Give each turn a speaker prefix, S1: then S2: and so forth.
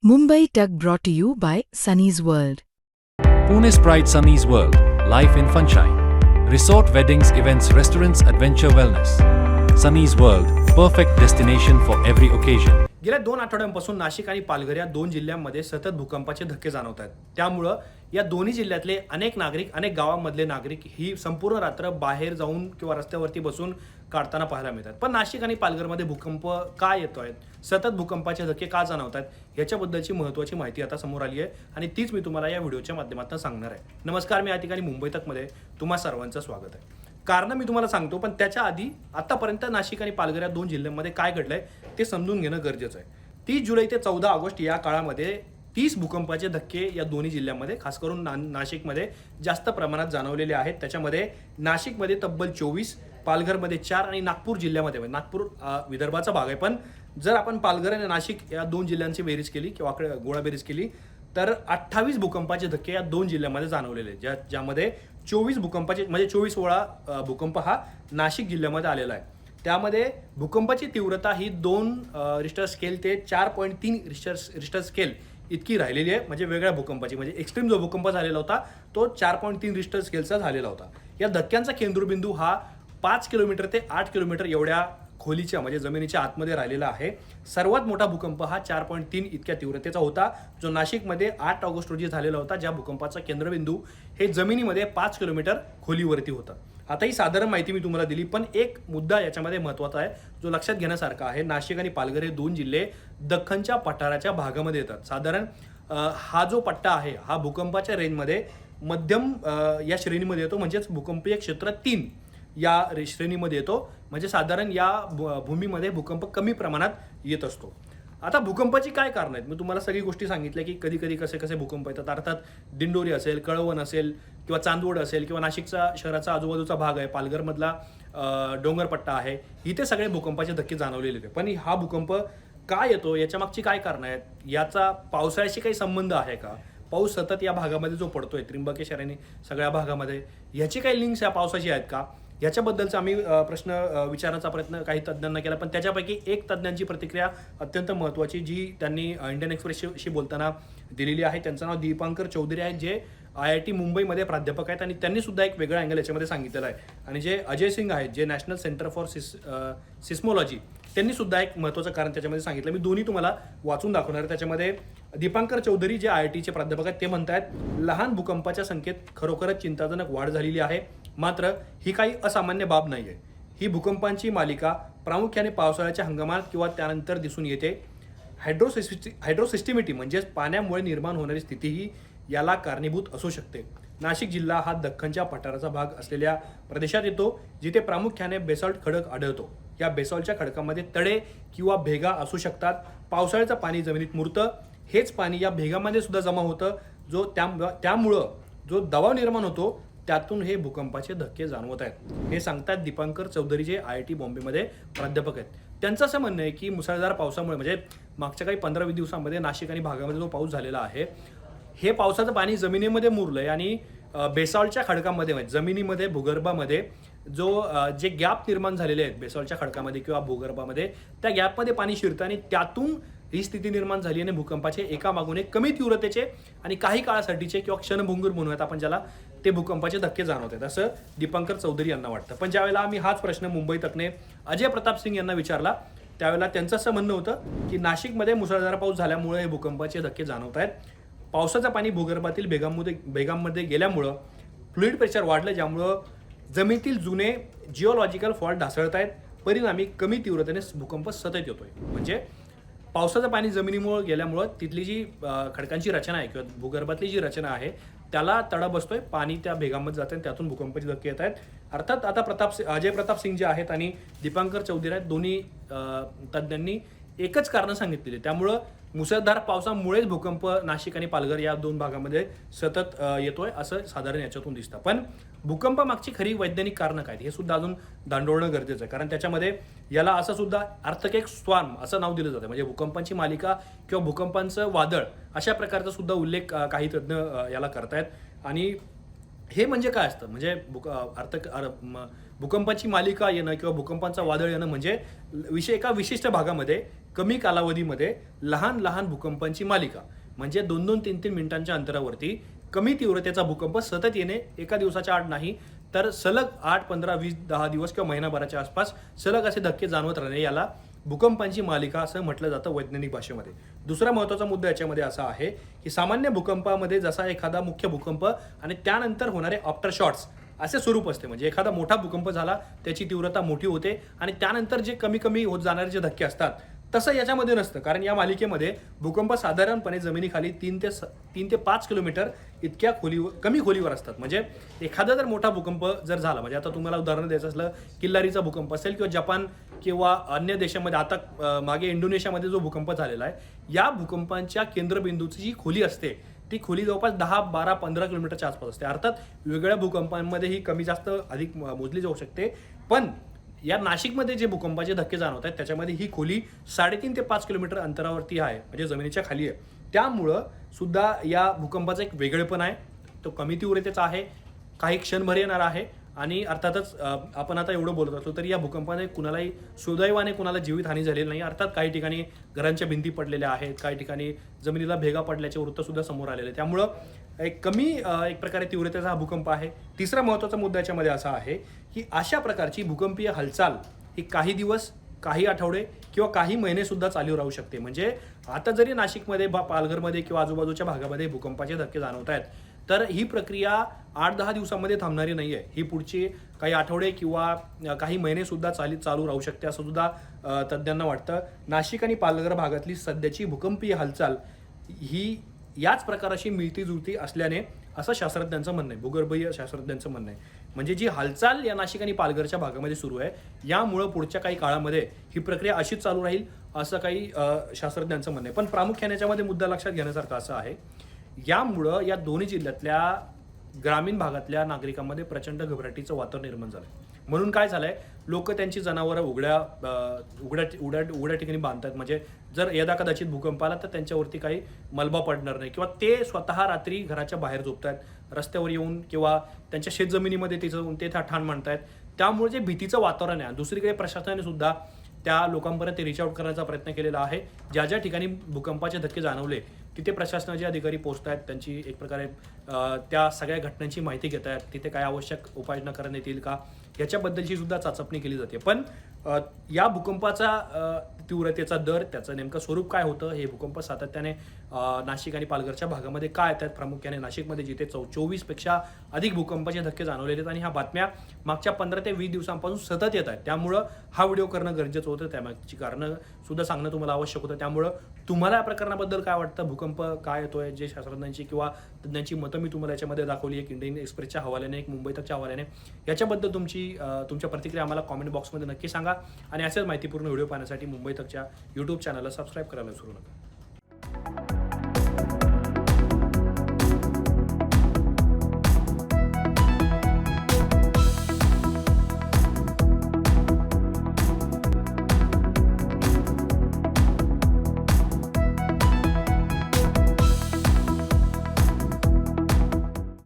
S1: Mumbai Tug brought to you by Sunny's World.
S2: Pune's Pride Sunny's World, Life in Funshine. Resort weddings, events, restaurants, adventure wellness. Sunny's World, perfect destination for every occasion.
S3: गेल्या 2 आठवड्यांपासून नाशिक आणि पालघर या 2 जिल्ह्यांमध्ये सतत भूकंपाचे धक्के जाणवत आहेत. त्यामुळं या दोन्ही जिल्ह्यातले अनेक नागरिक, अनेक गावांमधले नागरिक ही संपूर्ण रात्र बाहेर जाऊन किंवा रस्त्यावरती बसून काढताना पाहायला मिळतात. पण नाशिक आणि पालघरमध्ये भूकंप का येतोय, सतत भूकंपाचे धक्के का जाणवतात, याच्याबद्दलची महत्त्वाची माहिती आता समोर आली आहे आणि तीच मी तुम्हाला या व्हिडिओच्या माध्यमातून सांगणार आहे. नमस्कार, मी या ठिकाणी मुंबई तकमध्ये तुम्हा सर्वांचं स्वागत आहे. कारण मी तुम्हाला सांगतो, पण त्याच्या आधी आतापर्यंत नाशिक आणि पालघर या 2 जिल्ह्यांमध्ये काय घडलंय ते समजून घेणं गरजेचं आहे. 30 जुलै ते 14 ऑगस्ट या काळामध्ये 30 भूकंपाचे धक्के या दोन्ही जिल्ह्यांमध्ये, खास करून नाशिकमध्ये जास्त प्रमाणात जाणवलेले आहेत. त्याच्यामध्ये नाशिकमध्ये तब्बल 24, पालघरमध्ये 4 आणि नागपूर जिल्ह्यामध्ये, नागपूर विदर्भाचा भाग आहे, पण जर आपण पालघर आणि नाशिक या 2 जिल्ह्यांची बेरीज केली किंवा गोळाबेरीज केली तर 28 भूकंपाचे धक्के या 2 जिल्ह्यांमध्ये जाणवलेले, ज्यामध्ये 24 भूकंपाचे म्हणजे 24 वेळा भूकंप हा नाशिक जिल्ह्यामध्ये आलेला आहे. त्यामध्ये भूकंपाची तीव्रता ही 2 रिश्टर स्केल ते 4.3 रिश्टर स्केल इतकी राहिलेली आहे. म्हणजे वेगळ्या भूकंपाची, म्हणजे एक्स्ट्रीम जो भूकंप झालेला होता तो 4.3 रिश्टर स्केलचा झालेला होता. या धक्क्यांचा केंद्रबिंदू हा 5 किलोमीटर ते 8 किलोमीटर एवढ्या खोलीच्या म्हणजे जमिनीच्या आतमध्ये राहिलेला आहे. सर्वात मोठा भूकंप हा 4.3 इतक्या तीव्रतेचा होता, जो नाशिकमध्ये 8 ऑगस्ट रोजी झालेला होता, ज्या भूकंपाचा केंद्रबिंदू हे जमिनीमध्ये 5 किलोमीटर खोलीवरती होता. आता ही साधारण माहिती मी तुम्हाला दिली, पण एक मुद्दा याच्यामध्ये महत्त्वाचा आहे जो लक्षात घेण्यासारखा आहे. नाशिक आणि पालघर हे 2 जिल्हे दख्खनच्या पठाराच्या भागामध्ये येतात. साधारण हा जो पट्टा आहे हा भूकंपाच्या रेंजमध्ये मध्यम या श्रेणीमध्ये येतो, म्हणजेच भूकंपीय क्षेत्र 3 या श्रेणीमध्ये येतो. म्हणजे साधारण या भूमीमध्ये भूकंप कमी प्रमाणात येत असतो. आता भूकंपाची काय कारण आहेत, मी तुम्हाला सगळी गोष्टी सांगितल्या की कधी कधी कसे कसे भूकंप येतात. अर्थात दिंडोरी असेल, कळवण असेल किंवा चांदवड असेल किंवा नाशिकचा शहराचा आजूबाजूचा भाग आहे, पालघरमधला डोंगरपट्टा आहे, इथे सगळे भूकंपाचे धक्के जाणवलेले होते. पण हा भूकंप का येतो, याच्या मागची काय कारणं आहेत, याचा पावसाळ्याशी काही संबंध आहे का, पाऊस सतत या भागामध्ये जो पडतोय त्र्यंबकेश्वर आणि सगळ्या भागामध्ये, ह्याची काही लिंक्स या पावसाची आहेत का, याच्याबद्दलचा आम्ही प्रश्न विचारण्याचा प्रयत्न काही तज्ज्ञांना केला. पण त्याच्यापैकी एक तज्ज्ञांची प्रतिक्रिया अत्यंत महत्त्वाची, जी त्यांनी इंडियन एक्सप्रेसशी बोलताना दिलेली आहे. त्यांचं नाव दीपांकर चौधरी आहे, जे IIT मुंबईमध्ये प्राध्यापक आहेत आणि त्यांनी सुद्धा एक वेगळा अँगल याच्यामध्ये सांगितलेला आहे. आणि जे अजय सिंग आहेत, जे नॅशनल सेंटर फॉर सिस्मोलॉजी, त्यांनी सुद्धा एक महत्त्वाचं कारण त्याच्यामध्ये सांगितलं. मी दोन्ही तुम्हाला वाचून दाखवणार आहे. त्याच्यामध्ये दीपांकर चौधरी जे IITचे प्राध्यापक आहेत ते म्हणतात, लहान भूकंपाच्या संख्येत खरोखरच चिंताजनक वाढ झालेली आहे, मात्र ही काही असामान्य बाब नाही आहे. ही भूकंपांची मालिका प्रामुख्याने पावसाळ्याच्या हंगामात किंवा त्यानंतर दिसून येते. हायड्रोसिस्टिमिटी म्हणजेच पाण्यामुळे निर्माण होणारी स्थितीही याला कारणीभूत असू शकते. नाशिक जिल्हा हा दख्खनच्या पठाराचा भाग असलेल्या प्रदेशात येतो, जिथे प्रामुख्याने बेसॉल्ट खडक आढळतो. या बेसॉल्टच्या खडकामध्ये तडे किंवा भेगा असू शकतात. पावसाळ्याचं पाणी जमिनीत मुरतं, हेच पाणी या भेगामध्ये सुद्धा जमा होतं, जो त्यामुळं जो दबाव निर्माण होतो, त्यातून हे भूकंपाचे धक्के जाणवत आहेत. हे सांगतात दीपांकर चौधरी, जे IIT बॉम्बेमध्ये प्राध्यापक आहेत. त्यांचं असं म्हणणं आहे की मुसळधार पावसामुळे, म्हणजे मागच्या काही 15-20 दिवसांमध्ये नाशिक आणि भागामध्ये जो पाऊस झालेला आहे, हे पावसाचं पाणी जमिनीमध्ये मुरलंय आणि बेसॉल्टच्या खडकामध्ये, म्हणजे जमिनीमध्ये भूगर्भामध्ये जे गॅप निर्माण झालेले आहेत बेसॉल्टच्या खडकामध्ये किंवा भूगर्भामध्ये, त्या गॅपमध्ये पाणी शिरतं आणि त्यातून ही स्थिती निर्माण झाली आणि भूकंपाचे एकामागून एक कमी तीव्रतेचे आणि काही काळासाठीचे किंवा क्षणभंगूर म्हणूयात आपण ज्याला, ते भूकंपाचे धक्के जाणवत आहेत, असं दीपांकर चौधरी यांना वाटतं. पण ज्यावेळेला आम्ही हाच प्रश्न मुंबई तकने अजय प्रताप सिंग यांना विचारला, त्यावेळेला त्यांचं असं म्हणणं होतं की नाशिकमध्ये मुसळधार पाऊस झाल्यामुळे हे भूकंपाचे धक्के जाणवत आहेत. पावसाचं पाणी भूगर्भातील भेगांमध्ये गेल्यामुळं फ्लुइड प्रेशर वाढलं, ज्यामुळं जमिनीतील जुने जिओलॉजिकल फॉल्ट ढासळत आहेत. परिणामी कमी तीव्रतेने भूकंप सतत येतोय. म्हणजे पावसाचं पाणी जमिनीमुळे गेल्यामुळं तिथली जी खडकांची रचना आहे किंवा भूगर्भातली जी रचना आहे त्याला तडा बसतोय, पाणी त्या भेगांमध्ये जातं आणि त्यातून भूकंपाचे धक्के येत आहेत. अर्थात आता अजय प्रताप सिंग जे आहेत आणि दीपांकर चौधरी आहेत, दोन्ही तज्ज्ञांनी एकच कारणं सांगितलेली. त्यामुळं मुसळधार पावसामुळेच भूकंप नाशिक आणि पालघर या 2 भागामध्ये सतत येतोय, असं साधारण याच्यातून दिसतं. पण भूकंपामागची खरी वैज्ञानिक कारणं काय, हे सुद्धा अजून दांडोळणं गरजेचं आहे. कारण त्याच्यामध्ये याला असं सुद्धा अर्थक्वेक स्टॉर्म असं नाव दिलं जातं, म्हणजे भूकंपांची मालिका किंवा भूकंपांचं वादळ, अशा प्रकारचा सुद्धा उल्लेख काही तज्ज्ञ याला करतायत. आणि हे म्हणजे काय असतं, म्हणजे भूकंपाची मालिका येणं किंवा भूकंपांचा वादळ येणं म्हणजे एका विशिष्ट भागामध्ये कमी कालावधीमध्ये लहान लहान भूकंपांची मालिका म्हणजे 2-2, 3-3 मिनिटांच्या अंतरावरती कमी तीव्रतेचा भूकंप सतत येणे, एका दिवसाच्या आड नाही तर सलग 8, 15, 20, 10 दिवस किंवा महिनाभराच्या आसपास सलग असे धक्के जाणवत राहणे याला भूकंपांची मालिका असं म्हटलं जातं वैज्ञानिक भाषेमध्ये. दुसरा महत्त्वाचा मुद्दा याच्यामध्ये असा आहे की सामान्य भूकंपामध्ये जसा एखादा मुख्य भूकंप आणि त्यानंतर होणारे आफ्टर शॉट्स असे स्वरूप असते. म्हणजे एखादा मोठा भूकंप झाला, त्याची तीव्रता मोठी होते आणि त्यानंतर जे कमी कमी होत जाणारे जे धक्के असतात तसं याच्यामध्ये नसतं. कारण या मालिकेमध्ये भूकंप साधारणपणे जमिनीखाली 3 ते 5 किलोमीटर इतक्या कमी खोलीवर असतात. म्हणजे एखादा जर मोठा भूकंप जर झाला, म्हणजे आता तुम्हाला उदाहरण द्यायचं असलं, किल्लारीचा भूकंप असेल किंवा जपान किंवा अन्य देशामध्ये, आता मागे इंडोनेशियामध्ये जो भूकंप झालेला आहे, या भूकंपांच्या केंद्रबिंदूची जी खोली असते ती खोली जवळपास 10, 12, 15 किलोमीटरच्या आसपास असते. अर्थात वेगवेगळ्या भूकंपांमध्ये ही कमी जास्त अधिक मोजली जाऊ शकते. पण या नाशिकमध्ये जे भूकंपाचे धक्के जाणवत आहेत त्याच्यामध्ये ही खोली 3.5 ते 5 किलोमीटर अंतरावरती आहे, म्हणजे जमिनीच्या खाली आहे. त्यामुळं सुद्धा या भूकंपाचा एक वेगळेपण आहे. तो कमी तीव्रतेचा आहे, काही क्षणभर येणार आहे आणि अर्थातच आपण आता एवढं बोलत असलो तरी या भूकंपाने कुणालाही सुदैवाने कुणाला जीवितहानी झालेली नाही. अर्थात काही ठिकाणी घरांच्या भिंती पडलेल्या आहेत, काही ठिकाणी जमिनीला भेगा पडल्याचे वृत्तसुद्धा समोर आलेले आहे. त्यामुळं एक प्रकारे तीव्रतेचा हा भूकंप आहे. तिसरा महत्त्वाचा मुद्दा याच्यामध्ये असा आहे की अशा प्रकारची भूकंपीय हालचाल ही काही दिवस, काही आठवडे किंवा काही महिने सुद्धा चालू राहू शकते. म्हणजे आता जरी नाशिकमध्ये पालघरमध्ये किंवा आजूबाजूच्या भागामध्ये भूकंपाचे धक्के जाणवत आहेत तर ही प्रक्रिया 8-10 दिवसामध्ये थांबणारी नाही आहे. ही पुढची काही आठवडे किंवा काही महिने सुद्धा चालू राहू शकते असं सुद्धा तज्ज्ञांना वाटतं. नाशिक आणि पालघर भागातली सध्याची भूकंपीय हालचाल ही याच प्रकाराशी मिळती जुळती असल्याने असं शास्त्रज्ञांचं म्हणणं आहे, भूगर्भीय शास्त्रज्ञांचं म्हणणं आहे. म्हणजे जी हालचाल या नाशिक आणि पालघरच्या भागामध्ये सुरू आहे यामुळं पुढच्या काही काळामध्ये ही प्रक्रिया अशीच चालू राहील असं काही शास्त्रज्ञांचं म्हणणं आहे. पण प्रामुख्याने याच्यामध्ये मुद्दा लक्षात घेण्यासारखा असा आहे, यामुळं या दोन्ही जिल्ह्यातल्या ग्रामीण भागातल्या नागरिकांमध्ये प्रचंड घबराटीचं वातावरण निर्माण झालं. म्हणून काय झालंय, लोक त्यांची जनावरं उघड्या ठिकाणी बांधतात. म्हणजे जर यदा कदाचित भूकंप आला तर त्यांच्यावरती काही मलबा पडणार नाही, किंवा ते स्वतः रात्री घराच्या बाहेर झोपतात, रस्त्यावर येऊन किंवा त्यांच्या शेतजमिनीमध्ये ते ठाण मांडतायत. त्यामुळे जे भीतीचं वातावरण आहे. दुसरीकडे प्रशासनाने सुद्धा त्या लोकांपर्यंत रिच आउट करण्याचा प्रयत्न केलेला आहे. ज्या ज्या ठिकाणी भूकंपाचे धक्के जाणवले तिथे प्रशासनाचे अधिकारी पोहोचत आहेत, त्यांची एक प्रकारे त्या सगळ्या घटनांची माहिती घेत आहेत, तिथे काय आवश्यक उपाययोजना करण्यात येईल का याच्याबद्दलची सुद्धा चाचपणी केली जाते. पण या भूकंपाचा तीव्रतेचा दर, त्याचं नेमकं स्वरूप काय होतं, हे भूकंप सातत्याने नाशिक आणि पालघरच्या भागामध्ये काय येतात, प्रामुख्याने नाशिकमध्ये जिथे 24पेक्षा अधिक भूकंपाचे धक्के जाणवलेले आहेत आणि ह्या बातम्या मागच्या 15 ते 20 दिवसांपासून सतत येत आहेत. त्यामुळं हा व्हिडिओ करणं गरजेचं होतं, त्यामागची कारणं सुद्धा सांगणं तुम्हाला आवश्यक होतं. त्यामुळं तुम्हाला या प्रकरणाबद्दल काय वाटतं, भूकंप काय येतोय, जे शास्त्रज्ञांची किंवा तज्ञांची मतं मी तुम्हाला याच्यामध्ये दाखवली, एक इंडियन एक्सप्रेसच्या हवाल्याने, एक मुंबई तकच्या हवाल्याने, याच्याबद्दल तुमच्या प्रतिक्रिया आम्हाला कॉमेंट बॉक्समध्ये नक्की सांगा. आणि असेच माहितीपूर्ण व्हिडिओ पाहण्यासाठी मुंबई तकच्या यूट्यूब चॅनलला सबस्क्राईब करायला विसरू नका.